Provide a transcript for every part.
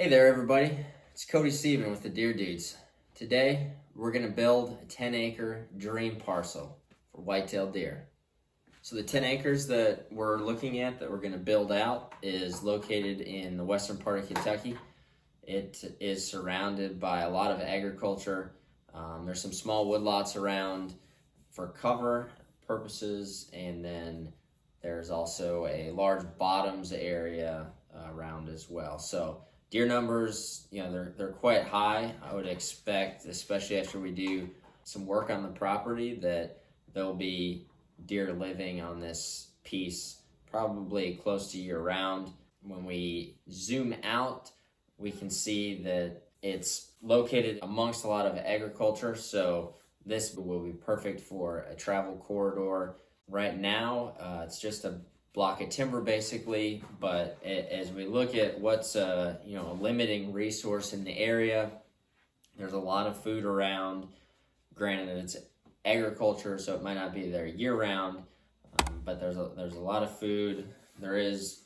Hey there everybody, it's Cody Steven with the Deer Dudes. Today we're going to build a 10-acre dream parcel for whitetail deer. So the 10 acres that we're looking at that we're going to build out is located in the western part of Kentucky. It is surrounded by a lot of agriculture. There's some small woodlots around for cover purposes, and then there's also a large bottoms area around as well. So deer numbers, they're quite high. I would expect, especially after we do some work on the property, that there'll be deer living on this piece probably close to year round. When we zoom out, we can see that it's located amongst a lot of agriculture, so this will be perfect for a travel corridor. Right now, it's just a block of timber basically, but as we look at what's a limiting resource in the area, there's a lot of food around. Granted, it's agriculture, so it might not be there year round, but there's a lot of food. There is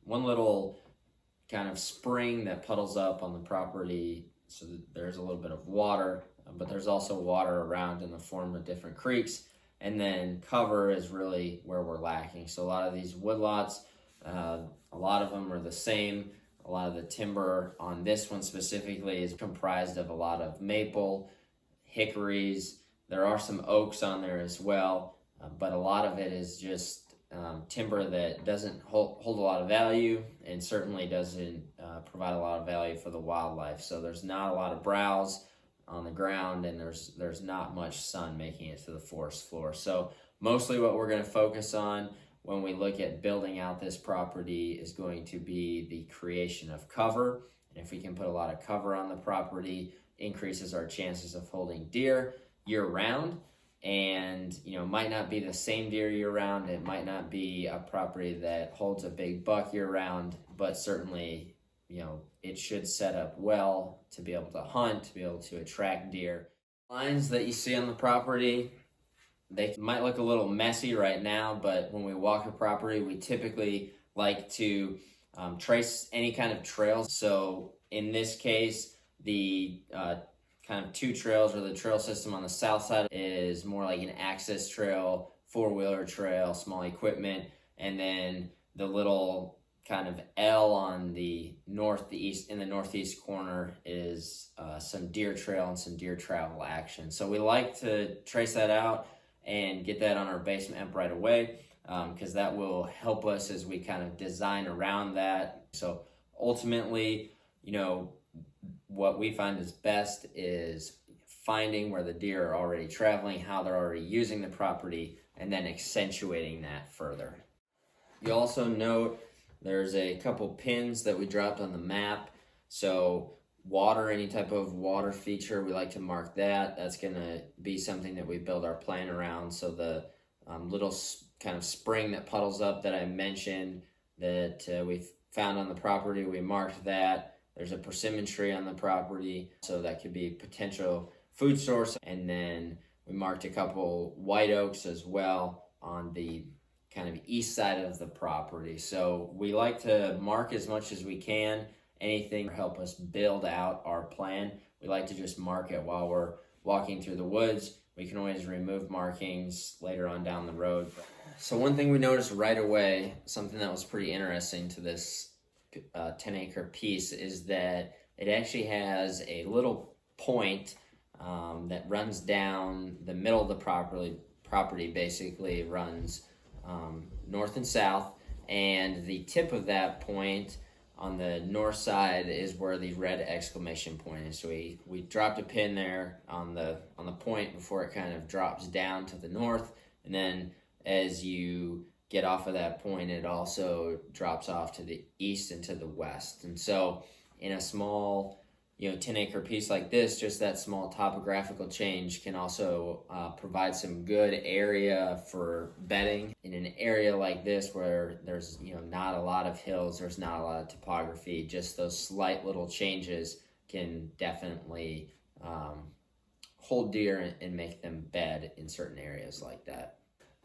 one little kind of spring that puddles up on the property, so that there's a little bit of water, but there's also water around in the form of different creeks. And then cover is really where we're lacking. So a lot of these woodlots, a lot of them are the same. A lot of the timber on this one specifically is comprised of a lot of maple, hickories. There are some oaks on there as well, but a lot of it is just timber that doesn't hold a lot of value, and certainly doesn't provide a lot of value for the wildlife. So there's not a lot of browse on the ground, and there's not much sun making it to the forest floor. So mostly what we're going to focus on when we look at building out this property is going to be the creation of cover. And if we can put a lot of cover on the property, increases our chances of holding deer year round. And might not be the same deer year round. It might not be a property that holds a big buck year round, but certainly it should set up well to be able to hunt, to be able to attract deer. Lines that you see on the property, they might look a little messy right now, but when we walk a property, we typically like to trace any kind of trails. So in this case, the kind of two trails, or the trail system on the south side, is more like an access trail, four-wheeler trail, small equipment, and then the little kind of L on the northeast, in the northeast corner, is some deer trail and some deer travel action. So we like to trace that out and get that on our base map right away, because that will help us as we kind of design around that. So ultimately, what we find is best is finding where the deer are already traveling, how they're already using the property, and then accentuating that further. You also note there's a couple pins that we dropped on the map. So water, any type of water feature, we like to mark that. That's going to be something that we build our plan around. So the little kind of spring that puddles up that I mentioned that we found on the property, we marked that. There's a persimmon tree on the property, so that could be a potential food source. And then we marked a couple white oaks as well on the kind of east side of the property. So we like to mark as much as we can. Anything to help us build out our plan, we like to just mark it while we're walking through the woods. We can always remove markings later on down the road. So one thing we noticed right away, something that was pretty interesting to this 10-acre piece, is that it actually has a little point that runs down the middle of the property basically runs north and south, and the tip of that point on the north side is where the red exclamation point is. So we dropped a pin there on the point before it kind of drops down to the north, and then as you get off of that point, it also drops off to the east and to the west. And so in a small 10-acre piece like this, just that small topographical change can also provide some good area for bedding. In an area like this where there's not a lot of hills, there's not a lot of topography, just those slight little changes can definitely hold deer and make them bed in certain areas like that.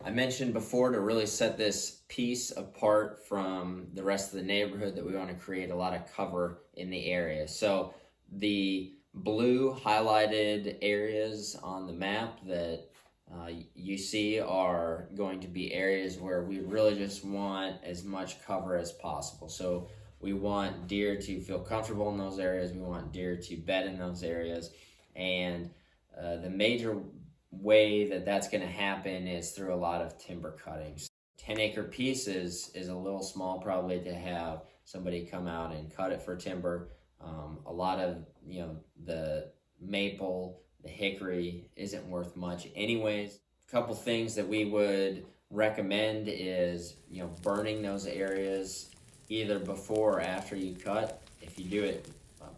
I mentioned before, to really set this piece apart from the rest of the neighborhood, that we want to create a lot of cover in the area. So the blue highlighted areas on the map that you see are going to be areas where we really just want as much cover as possible. So we want deer to feel comfortable in those areas. We want deer to bed in those areas. And the major way that that's going to happen is through a lot of timber cuttings. 10-acre piece is a little small probably to have somebody come out and cut it for timber. A lot of, the maple, the hickory isn't worth much anyways. A couple things that we would recommend is, burning those areas either before or after you cut. If you do it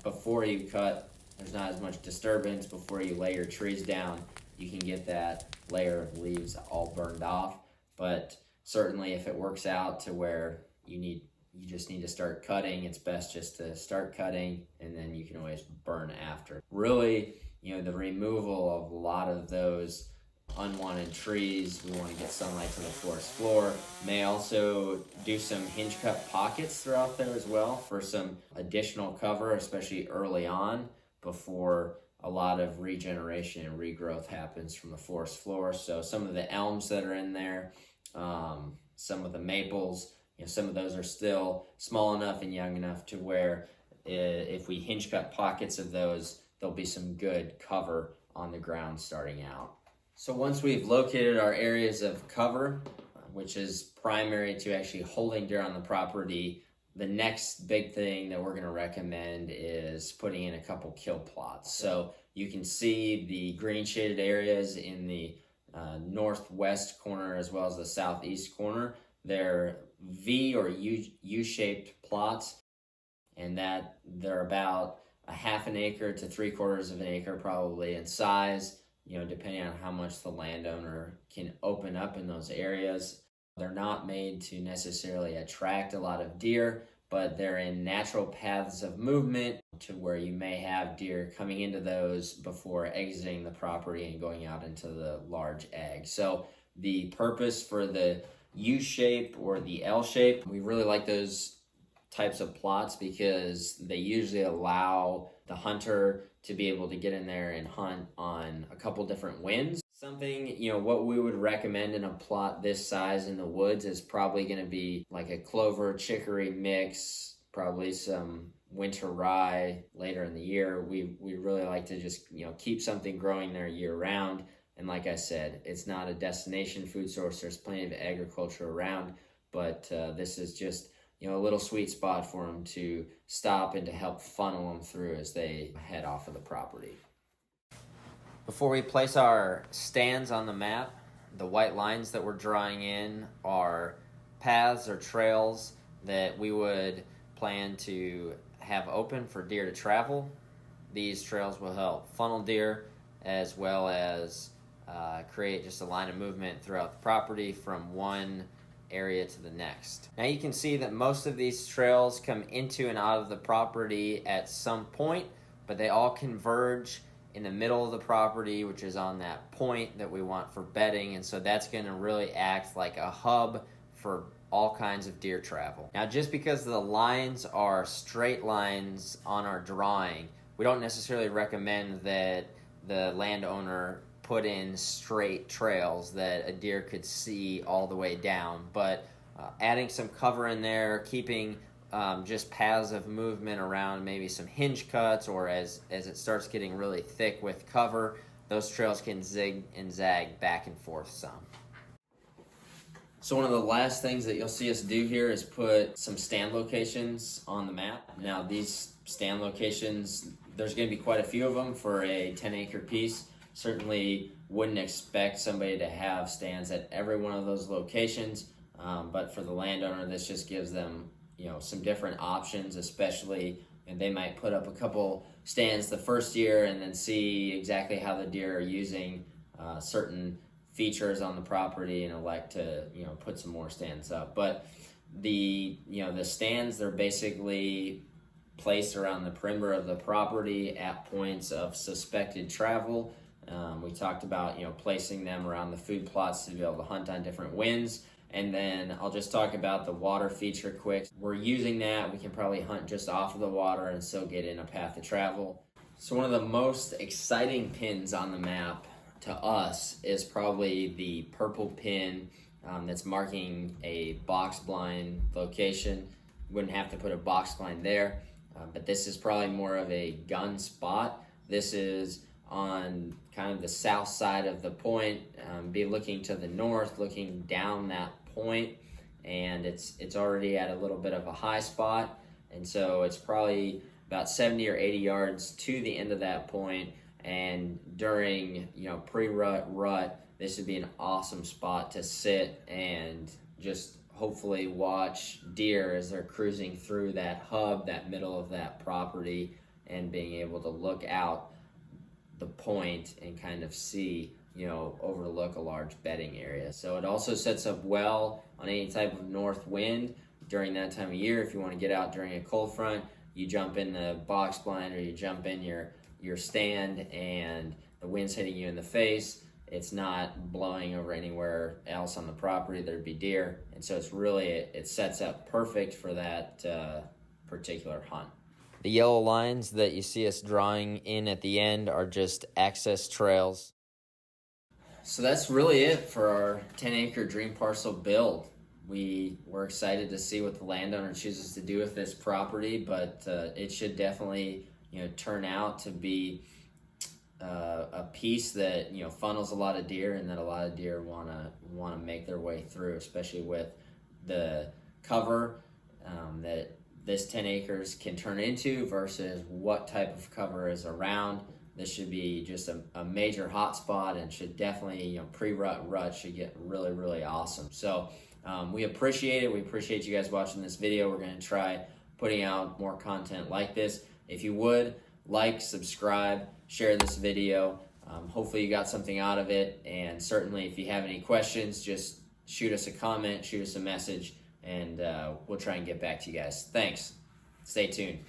before you cut, there's not as much disturbance. Before you lay your trees down, you can get that layer of leaves all burned off. But certainly if it works out to where you just need to start cutting, it's best just to start cutting, and then you can always burn after. Really, the removal of a lot of those unwanted trees, we want to get sunlight to the forest floor. May also do some hinge cut pockets throughout there as well for some additional cover, especially early on before a lot of regeneration and regrowth happens from the forest floor. So some of the elms that are in there, some of the maples, some of those are still small enough and young enough to where if we hinge cut pockets of those, there'll be some good cover on the ground starting out. So once we've located our areas of cover, which is primary to actually holding deer on the property, the next big thing that we're going to recommend is putting in a couple kill plots. So you can see the green shaded areas in the northwest corner as well as the southeast corner. They're V or U-shaped plots, and that they're about a half an acre to 3/4 of an acre probably in size, depending on how much the landowner can open up in those areas. They're not made to necessarily attract a lot of deer, but they're in natural paths of movement to where you may have deer coming into those before exiting the property and going out into the large ag. So the purpose for the U-shape or the L-shape, we really like those types of plots because they usually allow the hunter to be able to get in there and hunt on a couple different winds. Something, what we would recommend in a plot this size in the woods is probably going to be like a clover chicory mix, probably some winter rye later in the year. We really like to just, keep something growing there year round. And like I said, it's not a destination food source. There's plenty of agriculture around, but this is just, a little sweet spot for them to stop and to help funnel them through as they head off of the property. Before we place our stands on the map, the white lines that we're drawing in are paths or trails that we would plan to have open for deer to travel. These trails will help funnel deer as well as create just a line of movement throughout the property from one area to the next. Now you can see that most of these trails come into and out of the property at some point, but they all converge in the middle of the property, which is on that point that we want for bedding, and so that's going to really act like a hub for all kinds of deer travel. Now just because the lines are straight lines on our drawing, we don't necessarily recommend that the landowner put in straight trails that a deer could see all the way down, but adding some cover in there, keeping just paths of movement around maybe some hinge cuts, or as it starts getting really thick with cover, those trails can zig and zag back and forth some. So one of the last things that you'll see us do here is put some stand locations on the map. Now these stand locations, there's going to be quite a few of them for a 10-acre piece. Certainly wouldn't expect somebody to have stands at every one of those locations, but for the landowner, this just gives them some different options, especially, and they might put up a couple stands the first year and then see exactly how the deer are using certain features on the property and elect to put some more stands up. But the stands, they're basically placed around the perimeter of the property at points of suspected travel. We talked about, placing them around the food plots to be able to hunt on different winds. And then I'll just talk about the water feature quick. We're using that. We can probably hunt just off of the water and still get in a path of travel. So one of the most exciting pins on the map to us is probably the purple pin that's marking a box blind location. Wouldn't have to put a box blind there, but this is probably more of a gun spot. This is on kind of the south side of the point. Be looking to the north, looking down that point, and it's already at a little bit of a high spot, and so it's probably about 70 or 80 yards to the end of that point. And during pre-rut, rut, this would be an awesome spot to sit and just hopefully watch deer as they're cruising through that hub, that middle of that property, and being able to look out the point and kind of see, overlook a large bedding area. So it also sets up well on any type of north wind during that time of year. If you want to get out during a cold front, you jump in the box blind or you jump in your stand and the wind's hitting you in the face. It's not blowing over anywhere else on the property. There'd be deer. And so it sets up perfect for that particular hunt. The yellow lines that you see us drawing in at the end are just access trails. So that's really it for our 10-acre dream parcel build. We were excited to see what the landowner chooses to do with this property, but it should definitely turn out to be a piece that funnels a lot of deer, and that a lot of deer want to make their way through, especially with the cover that this 10 acres can turn into versus what type of cover is around. This should be just a major hot spot, and should definitely, pre-rut should get really, really awesome. So we appreciate it. We appreciate you guys watching this video. We're going to try putting out more content like this. If you would, like, subscribe, share this video. Hopefully you got something out of it. And certainly if you have any questions, just shoot us a comment, shoot us a message, and we'll try and get back to you guys. Thanks. Stay tuned.